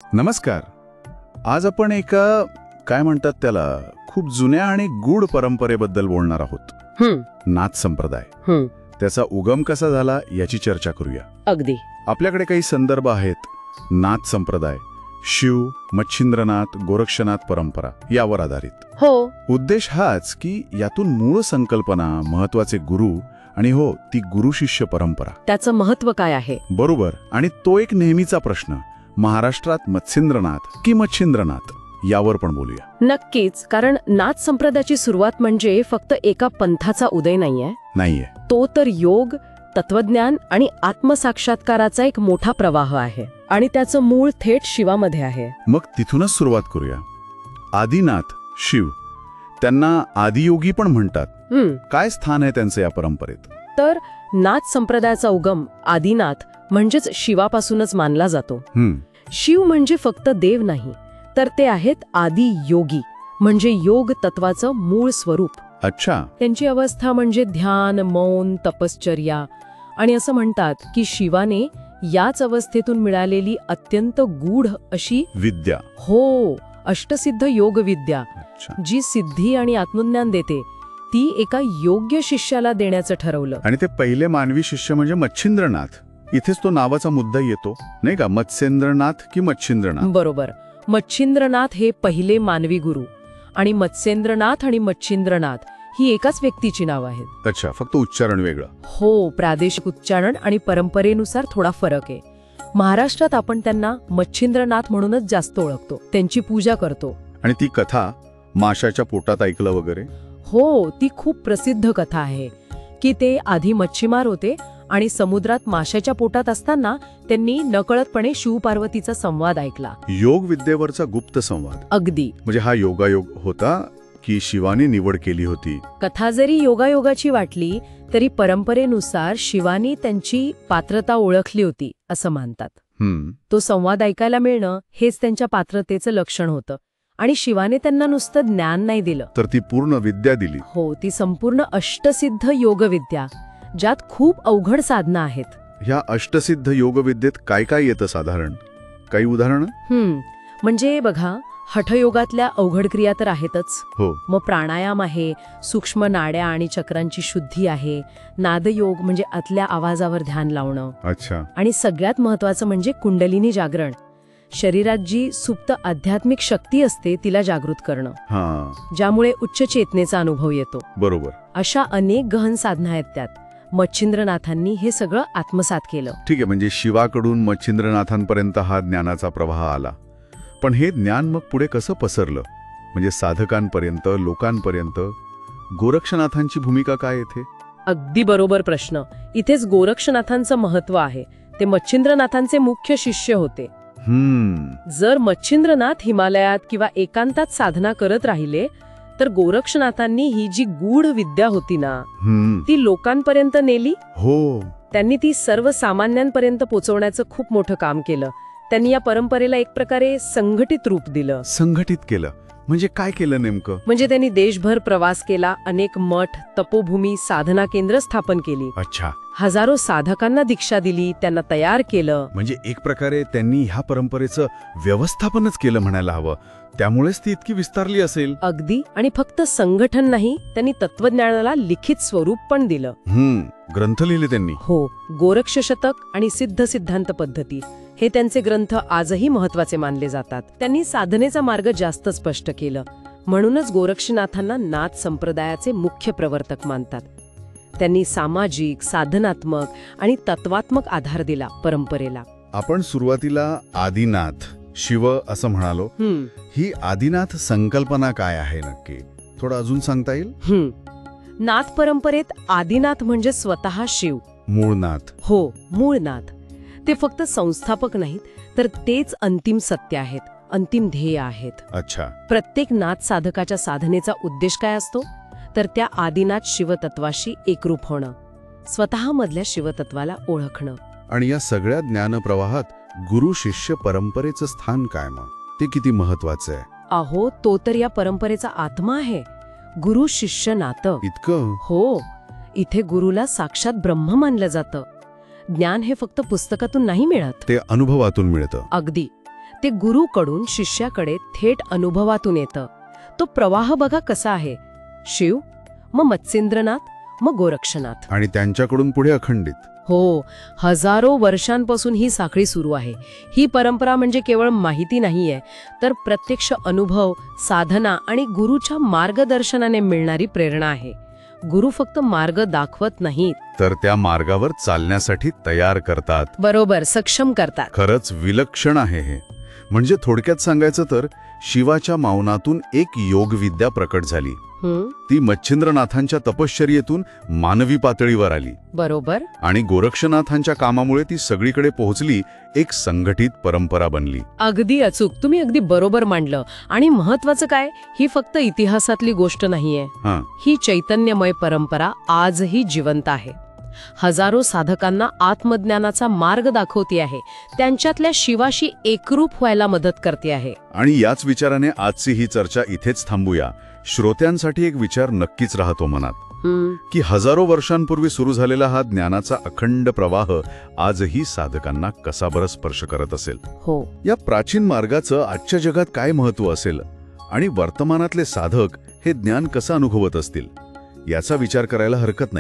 नमस्कार. आज आपण एका काय म्हणतात त्याला खूप जुन्या आणि गूढ परंपरेबद्दल बोलणार आहोत. नाथ संप्रदाय. त्याचा उगम कसा झाला याची चर्चा करूया. अगदी. आपल्याकडे काही संदर्भ आहेत. नाथ संप्रदाय, शिव, मच्छिंद्रनाथ, गोरक्षनाथ परंपरा यावर आधारित. हो. उद्देश हाच की यातून मूळ संकल्पना, महत्वाचे गुरु आणि हो ती गुरु शिष्य परंपरा, त्याचं महत्व काय आहे. बरोबर. आणि तो एक नेहमीचा प्रश्न, महाराष्ट्रात मत्स्येंद्रनाथ की मच्छिंद्रनाथ यावर पण बोलूया. नक्कीच. कारण नाथ संप्रदायाची सुरुवात म्हणजे फक्त एका पंथाचा उदय नाहीये. तो तर योग, तत्वज्ञान आणि आत्मसाक्षात्काराचा एक मोठा प्रवाह आहे. आणि त्याचं मूळ थेट शिवामध्ये आहे. मग तिथूनच सुरुवात करूया. आदिनाथ, शिव, त्यांना आदियोगी पण म्हणतात. काय स्थान आहे त्यांचं या परंपरेत. तर नाथ संप्रदायाचा उगम आदिनाथ म्हणजेच शिवापासूनच मानला जातो. शिव म्हणजे फक्त देव नाही, तर ते आहेत आदि योगी, म्हणजे योग तत्वाचं मूळ स्वरूप. अच्छा. त्यांची अवस्था म्हणजे ध्यान, मौन, तपश्चर्या. आणि असं म्हणतात की शिवाने याच अवस्थेतून मिळालेली अत्यंत गूढ अशी विद्या, हो, अष्टसिद्ध योग विद्या, जी सिद्धी आणि आत्मज्ञान देते, ती एका योग्य शिष्याला देण्याचं ठरवलं. आणि ते पहिले मानवी शिष्य म्हणजे मच्छिंद्रनाथ. इथेच तो नावाचा मुद्दा येतो नाही का. मत्स्येंद्रनाथ की मच्छिंद्रनाथ. बरोबर. मच्छिंद्रनाथ हे पहिले मानवी गुरु आणि मत्स्येंद्रनाथ आणि मच्छिंद्रनाथ ही एकाच व्यक्तीची नावं आहेत. अच्छा, फक्त उच्चारण वेगळं. हो, प्रादेशिक उच्चारण आणि परंपरेनुसार थोडा फरक आहे. महाराष्ट्रात आपण त्यांना मच्छिंद्रनाथ म्हणूनच जास्त ओळखतो, त्यांची पूजा करतो. आणि ती कथा माशाच्या पोटात ऐकलं वगैरे. हो, ती खूप प्रसिद्ध कथा आहे की ते आधी मच्छीमार होते आणि समुद्रात माशाच्या पोटात असताना त्यांनी नकळतपणे शिवपार्वतीचा संवाद ऐकला. योग विद्येवरचा गुप्त संवाद. अगदी. म्हणजे हा योगायोग होता की शिवाने निवड केली होती. कथा जरी योगायोगाची वाटली तरी परंपरेनुसार शिवानी त्यांची पात्रता ओळखली होती असं मानतात. तो संवाद ऐकायला मिळणं हेच त्यांच्या पात्रतेचं लक्षण होतं. आणि शिवाने त्यांना नुसतं ज्ञान नाही दिलं, तर ती पूर्ण विद्या दिली. हो, ती संपूर्ण अष्टसिद्ध योगविद्या, ज्यात खूप अवघड साधना आहेत. ह्या अष्टसिद्ध योगविद्येत काय काय येतं साधारण? काही उदाहरणं? म्हणजे बघा, हठयोगातल्या अवघड क्रिया तर आहेतच. हो. मग प्राणायाम आहे, सूक्ष्म नाड्या आणि चक्रांची शुद्धी आहे, नादयोग म्हणजे आतल्या आवाजावर ध्यान लावणं. अच्छा. आणि सगळ्यात महत्वाचं म्हणजे कुंडलिनी जागरण, शरीरात जी सुप्त आध्यात्मिक शक्ती असते तिला जागृत करणं, ज्यामुळे उच्च चेतनेचा अनुभव येतो. बरोबर. अशा अनेक गहन साधना आहेत त्यात. मच्छिंद्रनाथांनी हे सगळं आत्मसात केलं. ठीक आहे, म्हणजे शिवाकडून मच्छिंद्रनाथांपर्यंत हा ज्ञानाचा प्रवाह आला. पण हे ज्ञान मग पुढे कसं पसरलं, म्हणजे साधकांपर्यंत, लोकांपर्यंत? गोरक्षनाथांची भूमिका काय येथे? अगदी बरोबर प्रश्न. इथेच गोरक्षनाथांचं महत्व आहे. ते मच्छिंद्रनाथांचे मुख्य शिष्य होते. जर मच्छिंद्रनाथ हिमालयात किंवा एकांतात साधना करत राहिले तर गोरक्षनाथांनी ही जी गूढ विद्या होती ना, ती लोकांपर्यंत नेली. हो. त्यांनी ती सर्वसामान्यांपर्यंत पोहोचवण्याचं खूप मोठं काम केलं. त्यांनी या परंपरेला एक प्रकारे संघटित रूप दिलं. संघटित केलं म्हणजे काय केलं नेमकं? म्हणजे त्यांनी देशभर प्रवास केला, अनेक मठ, तपोभूमी, साधना केंद्र स्थापन केली. अच्छा. हजारो साधकांना दीक्षा दिली, त्यांना तयार केलं. म्हणजे एक प्रकारे त्यांनी ह्या परंपरेचं व्यवस्थापनच केलं म्हणायला हवं. त्यामुळेच ती इतकी विस्तारली असेल. अगदी. आणि फक्त संघटन नाही, त्यांनी तत्वज्ञानाला लिखित स्वरूप पण दिलं. ग्रंथ लिहिले त्यांनी. हो. गोरक्ष शतक आणि सिद्ध सिद्धांत पद्धती हे त्यांचे ग्रंथ आजही महत्वाचे मानले जातात. त्यांनी साधनेचा मार्ग जास्त स्पष्ट केलं. म्हणूनच गोरक्षनाथांना नाथ संप्रदायाचे मुख्य प्रवर्तक मानतात. त्यांनी सामाजिक, साधनात्मक आणि तत्वात्मक आधार दिला परंपरेला. आपण सुरुवातीला आदिनाथ, शिव असं म्हणालो. ही आदिनाथ संकल्पना काय आहे नक्की, थोडं अजून सांगता येईल? नाथ परंपरेत आदिनाथ म्हणजे स्वतः शिव, मूळनाथ. हो, मूळनाथ. ते फक्त संस्थापक नाहीत, तर तेच अंतिम सत्य आहेत, अंतिम ध्येय आहेत. अच्छा. प्रत्येक नाथ साधकाच्या साधनेचा उद्देश काय असतो, तर त्या आदिनाथ शिवतत्वाशी एकरूप होणं, स्वतःमधल्या शिवतत्वाला ओळखणं. आणि या सगळ्या ज्ञानप्रवाहात गुरु शिष्य परंपरेचं स्थान काय, मग ते किती महत्वाचं आहे? अहो, तो तर या परंपरेचा आत्मा आहे. गुरु शिष्य नातं. इतकं? हो. इथे गुरुला साक्षात ब्रह्म मानलं जातं. ज्ञान हे फक्त पुस्तकातून नाही मिळत, ते अनुभवातून मिळतं. अगदी. ते गुरुकडून शिष्याकडे थेट अनुभवातून येतं. तो प्रवाह बघा कसा आहे. शिव, मग मत्स्येंद्रनाथ, मग गोरक्षनाथ. आणि त्यांच्याकडून पुढे अखंडित. हो, हजारो वर्षांपासून ही साखळी सुरू आहे. ही परंपरा म्हणजे केवळ माहिती नाहीये, तर प्रत्यक्ष अनुभव, साधना आणि गुरुच्या मार्गदर्शनाने मिळणारी प्रेरणा आहे. गुरु फक्त मार्ग दाखवत नाहीत, तर त्या मार्गावर चालण्यासाठी तयार करतात. बरोबर सक्षम करतात. खरंच विलक्षण आहे हे. म्हणजे थोडक्यात सांगायचं तर शिवाच्या मौनातून एक योगविद्या प्रकट झाली. ती मच्छिंद्रनाथांच्या तपश्चर्येतून मानवी पातळीवर आली. बरोबर. आणि गोरक्षनाथांच्या कामामुळे ती सगळीकडे पोहोचली, एक संघटित परंपरा बनली. अगदी अचूक, तुम्ही अगदी बरोबर मांडलं. आणि महत्वाचं काय, ही फक्त इतिहासातली गोष्ट नाहीये. हां, ही चैतन्यमय परंपरा आजही जिवंत आहे. हजारो साधकांना आत्मज्ञानाचा मार्ग दाखवते आहे, त्यांच्यातल्या शिवाशी एकरूप व्हायला मदत करते आहे. आणि याच विचाराने आजची ही चर्चा इथेच थांबूया. श्रोत्यांसाठी एक विचार नक्कीच राहतो मनात, की हजारो वर्षांपूर्वी सुरू झालेला हा ज्ञानाचा अखंड प्रवाह आजही साधकांना कसा बरं स्पर्श करत असेल. हो, या प्राचीन मार्गाचं आजच्या जगात काय महत्त्व असेल आणि वर्तमानातले साधक हे ज्ञान कसं अनुभवत असतील, याचा विचार करायला हरकत नाही.